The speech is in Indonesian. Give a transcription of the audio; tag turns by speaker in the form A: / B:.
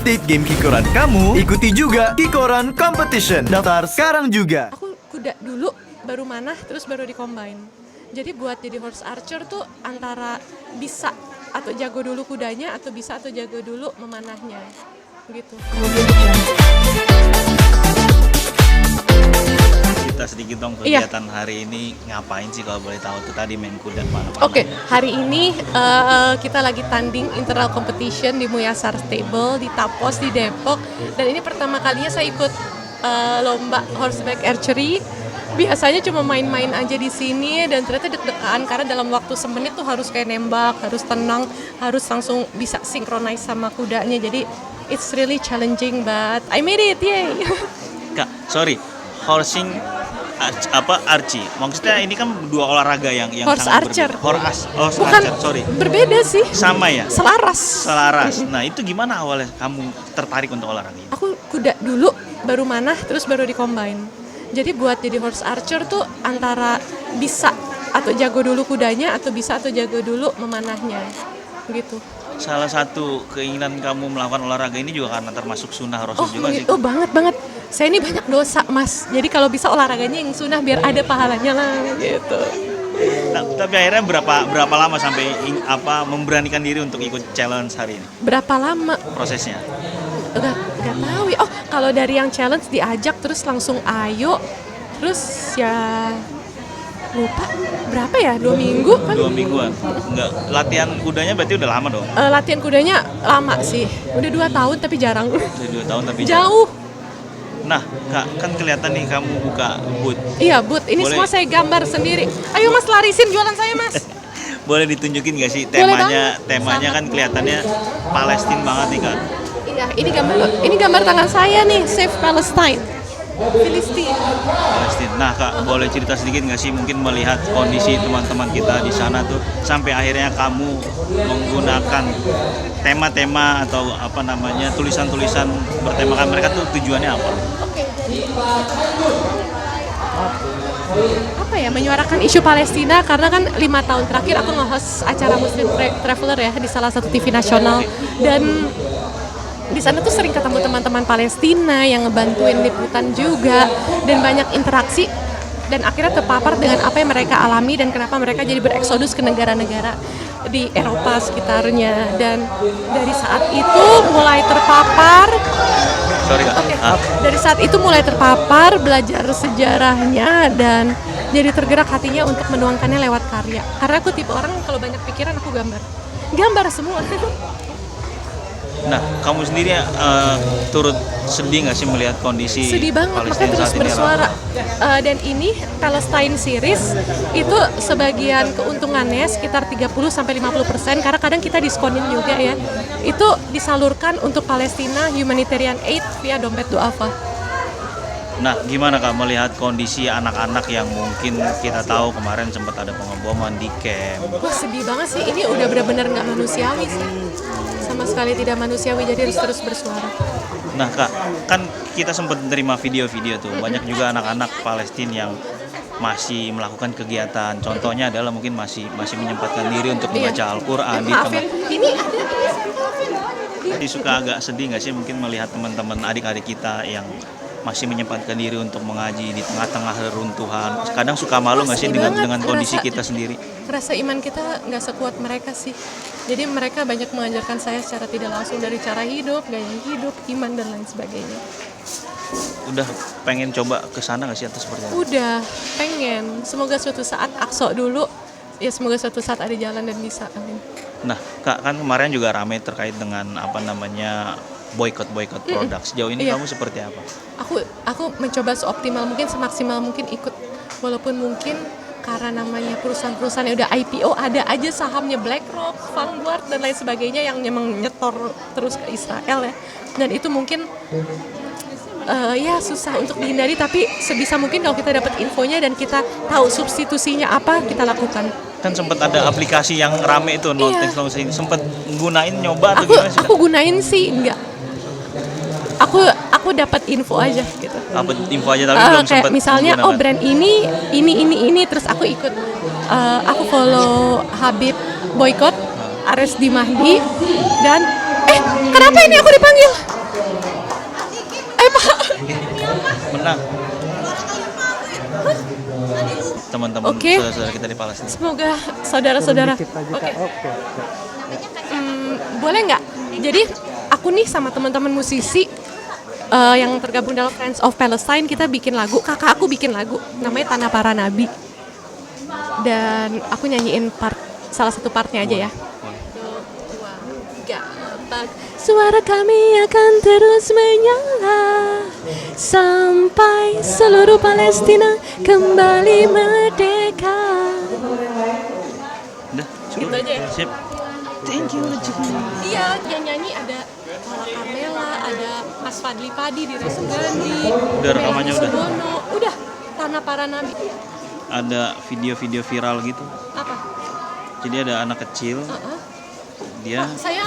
A: update game Kikoran kamu, ikuti juga Kikoran Competition. Daftar sekarang juga.
B: Aku kuda dulu, baru manah, terus baru di combine. Jadi buat jadi horse archer tuh antara bisa atau jago dulu kudanya, atau bisa atau jago dulu memanahnya, gitu.
C: Kita sedikit dong kegiatan hari ini ngapain sih kalau boleh tahu tuh tadi main kuda mana?
B: Oke, hari ini kita lagi tanding internal competition di Muyasar Stable di Tapos di Depok, dan ini pertama kalinya saya ikut lomba horseback archery. Biasanya cuma main-main aja di sini dan ternyata deg-degan karena dalam waktu semenit tuh harus kayak nembak, harus tenang, harus langsung bisa synchronize sama kudanya. Jadi it's really challenging but I made it, yay.
C: Kak, sorry, horsing archery. Maksudnya ini kan dua olahraga yang
B: Horse
C: sangat
B: archer.
C: berbeda. Horse
B: Bukan,
C: archer, sorry.
B: berbeda sih.
C: Sama ya?
B: Selaras.
C: Nah, itu gimana awalnya kamu tertarik untuk olahraga ini?
B: Aku kuda dulu, baru manah, terus baru di combine. Jadi buat jadi horse archer tuh antara bisa atau jago dulu kudanya, atau bisa atau jago dulu memanahnya, gitu.
C: Salah satu keinginan kamu melakukan olahraga ini juga karena termasuk sunnah Rasul juga sih.
B: Oh banget. Saya ini banyak dosa, Mas. Jadi kalau bisa olahraganya yang sunnah biar ada pahalanya lah, gitu.
C: Nah, tapi akhirnya berapa lama sampai memberanikan diri untuk ikut challenge hari ini?
B: Berapa lama?
C: Prosesnya?
B: Gak tahu ya. Oh, kalau dari yang challenge diajak terus langsung ayo. Terus ya lupa berapa ya, 2 minggu kan?
C: 2 mingguan. Enggak, latihan kudanya berarti udah lama dong?
B: Latihan kudanya lama sih. Udah 2 tahun tapi jarang.
C: Udah 2 tahun tapi
B: jauh.
C: Nah, Kak, kan kelihatan nih kamu buka booth.
B: Iya, booth. Ini
C: Boleh.
B: semua saya gambar sendiri. Ayo Mas, larisin jualan saya, Mas.
C: Boleh ditunjukin gak sih
B: Boleh
C: temanya kan kelihatannya Palestina banget nih, Kak.
B: Iya, ini gambar tangan saya nih, Save Palestine. Filistin.
C: Palestina. Nah, Kak, boleh cerita sedikit nggak sih mungkin melihat kondisi teman-teman kita di sana tuh sampai akhirnya kamu menggunakan tema-tema atau tulisan-tulisan bertemakan mereka tuh tujuannya apa?
B: Oke. Apa ya, menyuarakan isu Palestina karena kan 5 tahun terakhir aku nge-host acara Muslim Traveler ya di salah satu TV nasional, dan di sana tuh sering ketemu teman-teman Palestina yang ngebantuin liputan juga, dan banyak interaksi, dan akhirnya terpapar dengan apa yang mereka alami dan kenapa mereka jadi bereksodus ke negara-negara di Eropa sekitarnya. Dan dari saat itu mulai terpapar. Dari saat itu mulai terpapar, belajar sejarahnya, dan jadi tergerak hatinya untuk menuangkannya lewat karya. Karena aku tipe orang kalau banyak pikiran aku gambar semua.
C: Nah, kamu sendiri turut sedih nggak sih melihat kondisi
B: sedih banget, makanya
C: Palestina
B: terus
C: saat ini?
B: bersuara. Dan ini Palestine series itu sebagian keuntungannya sekitar 30-50%, karena kadang kita diskonin juga ya. Itu disalurkan untuk Palestina Humanitarian Aid via dompet duafa.
C: Nah, gimana Kak melihat kondisi anak-anak yang mungkin kita tahu kemarin sempat ada pengeboman di camp?
B: Wah, sedih banget sih, ini udah benar-benar nggak manusiawi sih. Sama sekali tidak manusiawi, jadi harus terus bersuara.
C: Nah Kak, kan kita sempat menerima video-video tuh, banyak juga anak-anak Palestina yang masih melakukan kegiatan. Contohnya adalah mungkin masih menyempatkan diri untuk membaca Al-Quran di tengah.
B: Ini
C: Jadi suka agak sedih nggak sih mungkin melihat teman-teman adik-adik kita yang masih menyempatkan diri untuk mengaji di tengah-tengah reruntuhan. Kadang suka malu nggak sih dengan kondisi kita sendiri?
B: Rasa iman kita nggak sekuat mereka sih. Jadi mereka banyak mengajarkan saya secara tidak langsung dari cara hidup, gaya hidup, iman, dan lain sebagainya.
C: Udah pengen coba ke sana nggak sih atau seperti apa?
B: Udah, pengen. Semoga suatu saat Aqsa dulu, ya semoga suatu saat ada jalan dan bisa. Amin.
C: Nah, Kak, kan kemarin juga ramai terkait dengan boykot produk. Sejauh ini kamu seperti apa?
B: Aku mencoba seoptimal mungkin, semaksimal mungkin ikut, walaupun mungkin karena namanya perusahaan-perusahaan yang udah IPO ada aja sahamnya BlackRock, Vanguard, dan lain sebagainya yang memang nyetor terus ke Israel ya. Dan itu mungkin ya susah untuk dihindari, tapi sebisa mungkin kalau kita dapat infonya dan kita tahu substitusinya apa, kita lakukan.
C: Kan sempat ada aplikasi yang rame itu, Notex, sempat gunain nyoba atau gimana sih?
B: Aku gunain sih enggak. Aku dapat info aja gitu.
C: Dapat info aja tapi belum sempat.
B: Kayak misalnya
C: menggunakan.
B: brand ini terus aku ikut. Aku follow Habib Boykot, Ares Di Mahdi, dan kenapa ini aku dipanggil?
C: teman-teman
B: Oke.
C: saudara-saudara kita di Palestina.
B: Semoga saudara-saudara. Oke. Boleh nggak? Jadi aku nih sama teman-teman musisi yang tergabung dalam Friends of Palestine, kita bikin lagu. Kakak aku bikin lagu, namanya Tanah Para Nabi. Dan aku nyanyiin salah satu partnya aja ya. Suara kami akan terus menyala sampai seluruh Palestina kembali merdeka.
C: Udah,
B: Gitu aja ya?
C: Sip. Thank you.
B: Iya, yang nyanyi ada Lala Carmela, ada Mas Fadli Padi, Diri Sugandi,
C: Udah rekamannya udah?
B: Udah, Tanah Para Nabi.
C: Ada video-video viral gitu.
B: Apa?
C: Jadi ada anak kecil, dia
B: Saya